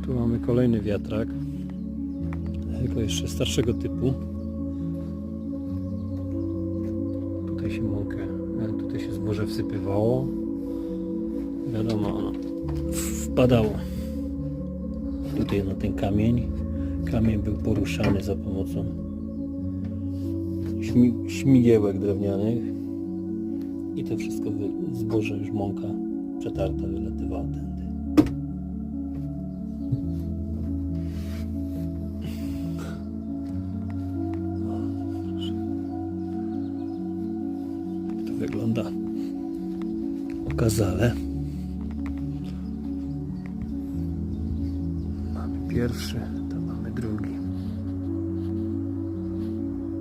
Tu mamy kolejny wiatrak, tylko jeszcze starszego typu. Tutaj się zboże wsypywało. Wiadomo, ono wpadało tutaj na ten kamień. Kamień był poruszany za pomocą śmigiełek drewnianych i to wszystko zboże, już mąka przetarta, wylatywała tędy. To wygląda okazale. Mamy pierwszy, tam mamy drugi.